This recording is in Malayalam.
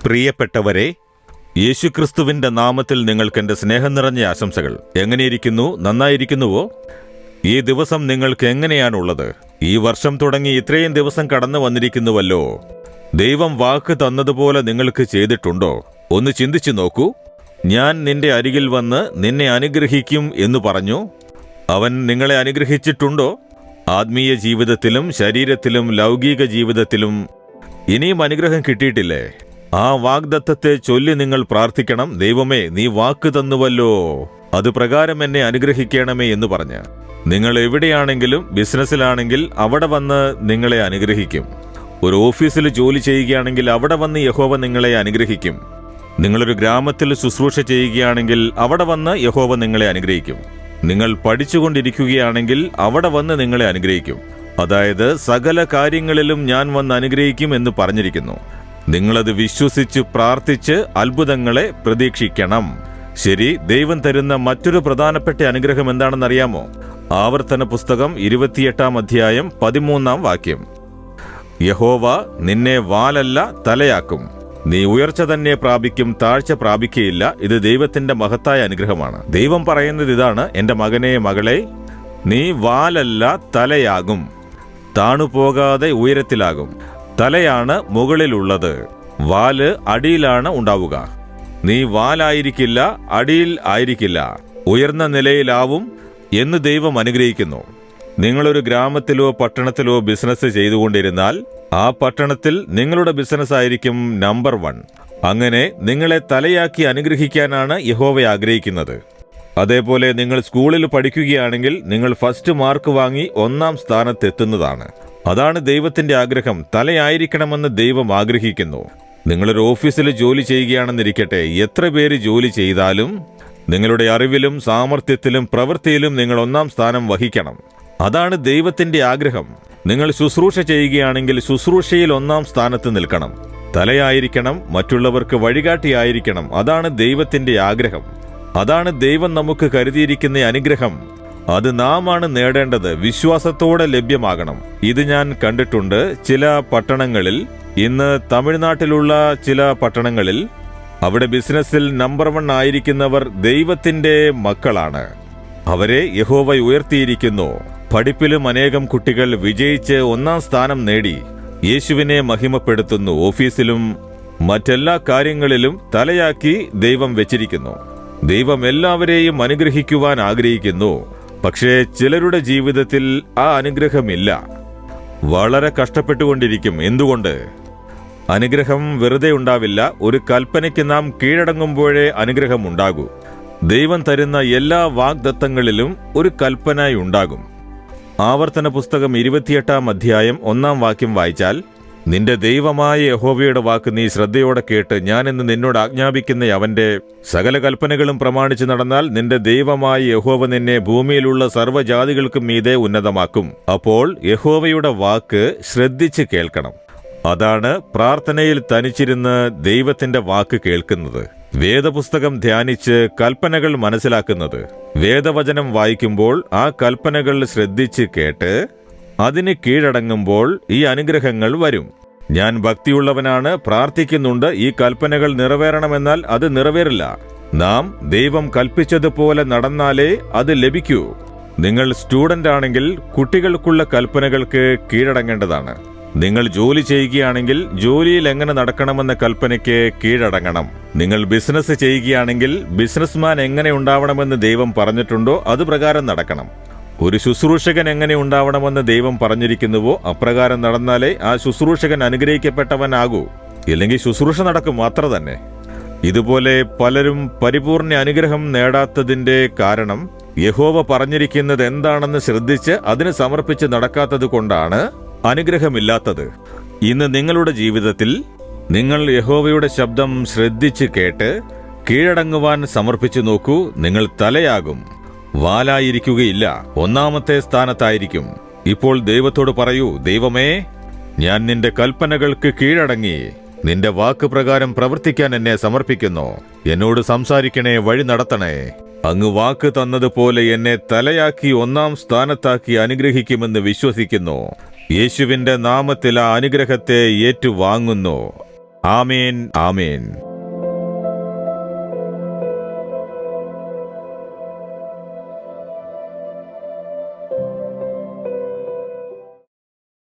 പ്രിയപ്പെട്ടവരെ, യേശുക്രിസ്തുവിന്റെ നാമത്തിൽ നിങ്ങൾക്കെന്റെ സ്നേഹം നിറഞ്ഞ ആശംസകൾ. എങ്ങനെയിരിക്കുന്നു? നന്നായിരിക്കുന്നുവോ? ഈ ദിവസം നിങ്ങൾക്ക് എങ്ങനെയാണുള്ളത്? ഈ വർഷം തുടങ്ങി ഇത്രയും ദിവസം കടന്നു വന്നിരിക്കുന്നുവല്ലോ. ദൈവം വാക്ക് തന്നതുപോലെ നിങ്ങൾക്ക് ചെയ്തിട്ടുണ്ടോ? ഒന്ന് ചിന്തിച്ചു നോക്കൂ. ഞാൻ നിന്റെ അരികിൽ വന്ന് നിന്നെ അനുഗ്രഹിക്കും എന്ന് പറഞ്ഞു. അവൻ നിങ്ങളെ അനുഗ്രഹിച്ചിട്ടുണ്ടോ? ആത്മീയ ജീവിതത്തിലും ശരീരത്തിലും ലൗകിക ജീവിതത്തിലും ഇനിയും അനുഗ്രഹം കിട്ടിയിട്ടില്ലേ? ആ വാഗ്ദത്തത്തെ ചൊല്ലി നിങ്ങൾ പ്രാർത്ഥിക്കണം. ദൈവമേ, നീ വാക്ക് തന്നുവല്ലോ, അത് പ്രകാരം എന്നെ അനുഗ്രഹിക്കണമേ എന്ന് പറഞ്ഞ്. നിങ്ങൾ എവിടെയാണെങ്കിലും, ബിസിനസ്സിലാണെങ്കിൽ അവിടെ വന്ന് നിങ്ങളെ അനുഗ്രഹിക്കും. ഒരു ഓഫീസിൽ ജോലി ചെയ്യുകയാണെങ്കിൽ അവിടെ വന്ന് യഹോവ നിങ്ങളെ അനുഗ്രഹിക്കും. നിങ്ങളൊരു ഗ്രാമത്തിൽ ശുശ്രൂഷ ചെയ്യുകയാണെങ്കിൽ അവിടെ വന്ന് യഹോവ നിങ്ങളെ അനുഗ്രഹിക്കും. നിങ്ങൾ പഠിച്ചുകൊണ്ടിരിക്കുകയാണെങ്കിൽ അവിടെ വന്ന് നിങ്ങളെ അനുഗ്രഹിക്കും. അതായത് സകല കാര്യങ്ങളിലും ഞാൻ വന്ന് അനുഗ്രഹിക്കും എന്ന് പറഞ്ഞിരിക്കുന്നു. നിങ്ങളത് വിശ്വസിച്ച് പ്രാർത്ഥിച്ച് അത്ഭുതങ്ങളെ പ്രതീക്ഷിക്കണം. ശരി, ദൈവം തരുന്ന മറ്റൊരു പ്രധാനപ്പെട്ട അനുഗ്രഹം എന്താണെന്നറിയാമോ? ആവർത്തന പുസ്തകം 28 അധ്യായം 13 വാക്യം. യഹോവ നിന്നെ വാലല്ല തലയാക്കും, നീ ഉയർച്ച തന്നെ പ്രാപിക്കും, താഴ്ച പ്രാപിക്കുകയില്ല. ഇത് ദൈവത്തിന്റെ മഹത്തായ അനുഗ്രഹമാണ്. ദൈവം പറയുന്നത് ഇതാണ്: എന്റെ മകനെ, മകളെ, നീ വാലല്ല തലയാകും, താണുപോകാതെ ഉയരത്തിലാകും. തലയാണ് മുകളിലുള്ളത്, വാല് അടിയിലാണ് ഉണ്ടാവുക. നീ വാലായിരിക്കില്ല, അടിയിൽ ആയിരിക്കില്ല, ഉയർന്ന നിലയിലാവും എന്ന് ദൈവം അനുഗ്രഹിക്കുന്നു. നിങ്ങളൊരു ഗ്രാമത്തിലോ പട്ടണത്തിലോ ബിസിനസ് ചെയ്തുകൊണ്ടിരുന്നാൽ ആ പട്ടണത്തിൽ നിങ്ങളുടെ ബിസിനസ് ആയിരിക്കും നമ്പർ 1. അങ്ങനെ നിങ്ങളെ തലയാക്കി അനുഗ്രഹിക്കാനാണ് യഹോവ ആഗ്രഹിക്കുന്നത്. അതേപോലെ നിങ്ങൾ സ്കൂളിൽ പഠിക്കുകയാണെങ്കിൽ നിങ്ങൾ ഫസ്റ്റ് മാർക്ക് വാങ്ങി 1ാം സ്ഥാനത്തെത്തുന്നതാണ്. അതാണ് ദൈവത്തിന്റെ ആഗ്രഹം. തലയായിരിക്കണമെന്ന് ദൈവം ആഗ്രഹിക്കുന്നു. നിങ്ങളൊരു ഓഫീസിൽ ജോലി ചെയ്യുകയാണെന്നിരിക്കട്ടെ, എത്ര പേര് ജോലി ചെയ്താലും നിങ്ങളുടെ അറിവിലും സാമർഥ്യത്തിലും പ്രവൃത്തിയിലും നിങ്ങൾ 1ാം സ്ഥാനം വഹിക്കണം. അതാണ് ദൈവത്തിന്റെ ആഗ്രഹം. നിങ്ങൾ ശുശ്രൂഷ ചെയ്യുകയാണെങ്കിൽ ശുശ്രൂഷയിൽ 1ാം സ്ഥാനത്ത് നിൽക്കണം. തലയായിരിക്കണം, മറ്റുള്ളവർക്ക് വഴികാട്ടിയായിരിക്കണം. അതാണ് ദൈവത്തിന്റെ ആഗ്രഹം. അതാണ് ദൈവം നമുക്ക് കരുതിയിരിക്കുന്ന അനുഗ്രഹം. അത് നാമാണ് നേടേണ്ടത്. വിശ്വാസത്തോടെ ലഭ്യമാകണം. ഇത് ഞാൻ കണ്ടിട്ടുണ്ട് ചില പട്ടണങ്ങളിൽ. ഇന്ന് തമിഴ്നാട്ടിലുള്ള ചില പട്ടണങ്ങളിൽ അവിടെ ബിസിനസ്സിൽ നമ്പർ 1 ആയിരിക്കുന്നവർ ദൈവത്തിന്റെ മക്കളാണ്. അവരെ യഹോവ ഉയർത്തിയിരിക്കുന്നു. പഠിപ്പിലും അനേകം കുട്ടികൾ വിജയിച്ച് 1ാം സ്ഥാനം നേടി യേശുവിനെ മഹിമപ്പെടുത്തുന്നു. ഓഫീസിലും മറ്റെല്ലാ കാര്യങ്ങളിലും തലയാക്കി ദൈവം വെച്ചിരിക്കുന്നു. ദൈവം എല്ലാവരെയും അനുഗ്രഹിക്കുവാൻ ആഗ്രഹിക്കുന്നു. പക്ഷേ ചിലരുടെ ജീവിതത്തിൽ ആ അനുഗ്രഹമില്ല. വളരെ കഷ്ടപ്പെട്ടുകൊണ്ടിരിക്കും. എന്തുകൊണ്ട്? അനുഗ്രഹം വെറുതെ ഉണ്ടാവില്ല. ഒരു കൽപ്പനയ്ക്ക് നാം കീഴടങ്ങുമ്പോഴേ അനുഗ്രഹം ഉണ്ടാകൂ. ദൈവം തരുന്ന എല്ലാ വാഗ്ദത്തങ്ങളിലും ഒരു കൽപ്പനയുണ്ടാകും. ആവർത്തന പുസ്തകം 28 അധ്യായം 1 വാക്യം വായിച്ചാൽ, നിന്റെ ദൈവമായ യഹോവയുടെ വാക്ക് നീ ശ്രദ്ധയോടെ കേട്ട് ഞാനിന്ന് നിന്നോട് ആജ്ഞാപിക്കുന്ന അവന്റെ സകല കൽപ്പനകളും പ്രമാണിച്ചു നടന്നാൽ നിന്റെ ദൈവമായ യഹോവ നിന്നെ ഭൂമിയിലുള്ള സർവ്വജാതികൾക്കും മീതെ ഉന്നതമാക്കും. അപ്പോൾ യഹോവയുടെ വാക്ക് ശ്രദ്ധിച്ച് കേൾക്കണം. അതാണ് പ്രാർത്ഥനയിൽ തനിച്ചിരുന്ന് ദൈവത്തിന്റെ വാക്ക് കേൾക്കുന്നത്. വേദപുസ്തകം ധ്യാനിച്ച് കൽപ്പനകൾ മനസ്സിലാക്കുന്നത്. വേദവചനം വായിക്കുമ്പോൾ ആ കൽപ്പനകൾ ശ്രദ്ധിച്ച് കേട്ട് അതിന് കീഴടങ്ങുമ്പോൾ ഈ അനുഗ്രഹങ്ങൾ വരും. ഞാൻ ഭക്തിയുള്ളവനാണ്, പ്രാർത്ഥിക്കുന്നുണ്ട്, ഈ കൽപ്പനകൾ നിറവേറണമെന്നാൽ അത് നിറവേറില്ല. നാം ദൈവം കൽപ്പിച്ചതുപോലെ നടന്നാലേ അത് ലഭിക്കൂ. നിങ്ങൾ സ്റ്റുഡന്റ് ആണെങ്കിൽ കുട്ടികൾക്കുള്ള കൽപ്പനകൾക്ക് കീഴടങ്ങേണ്ടതാണ്. നിങ്ങൾ ജോലി ചെയ്യുകയാണെങ്കിൽ ജോലിയിൽ എങ്ങനെ നടക്കണമെന്ന കൽപ്പനയ്ക്ക് കീഴടങ്ങണം. നിങ്ങൾ ബിസിനസ് ചെയ്യുകയാണെങ്കിൽ ബിസിനസ്മാൻ എങ്ങനെ ഉണ്ടാവണമെന്ന് ദൈവം പറഞ്ഞിട്ടുണ്ടോ അത് പ്രകാരം നടക്കണം. ഒരു ശുശ്രൂഷകൻ എങ്ങനെ ഉണ്ടാവണമെന്ന് ദൈവം പറഞ്ഞിരിക്കുന്നുവോ അപ്രകാരം നടന്നാലേ ആ ശുശ്രൂഷകൻ അനുഗ്രഹിക്കപ്പെട്ടവനാകൂ. ഇല്ലെങ്കിൽ ശുശ്രൂഷ നടക്കും അത്ര തന്നെ. ഇതുപോലെ പലരും പരിപൂർണ അനുഗ്രഹം നേടാത്തതിന്റെ കാരണം യഹോവ പറഞ്ഞിരിക്കുന്നത് എന്താണെന്ന് ശ്രദ്ധിച്ച് അതിന് സമർപ്പിച്ച് നടക്കാത്തത് കൊണ്ടാണ് അനുഗ്രഹമില്ലാത്തത്. ഇന്ന് നിങ്ങളുടെ ജീവിതത്തിൽ നിങ്ങൾ യഹോവയുടെ ശബ്ദം ശ്രദ്ധിച്ച് കേട്ട് കീഴടങ്ങുവാൻ സമർപ്പിച്ചു നോക്കൂ. നിങ്ങൾ തലയാകും, വാലായിരിക്കുകയില്ല, 1ാമത്തെ സ്ഥാനത്തായിരിക്കും. ഇപ്പോൾ ദൈവത്തോട് പറയൂ, ദൈവമേ, ഞാൻ നിന്റെ കൽപ്പനകൾക്ക് കീഴടങ്ങി നിന്റെ വാക്ക് പ്രകാരം പ്രവർത്തിക്കാൻ എന്നെ സമർപ്പിക്കുന്നു. എന്നോട് സംസാരിക്കണേ, വഴി നടത്തണേ. അങ്ങ് വാക്ക് തന്നതുപോലെ എന്നെ തലയാക്കി 1ാം സ്ഥാനത്താക്കി അനുഗ്രഹിക്കുമെന്ന് വിശ്വസിക്കുന്നു. യേശുവിന്റെ നാമത്തിൽ ആ അനുഗ്രഹത്തെ ഏറ്റുവാങ്ങുന്നു. ആമേൻ ആമേൻ.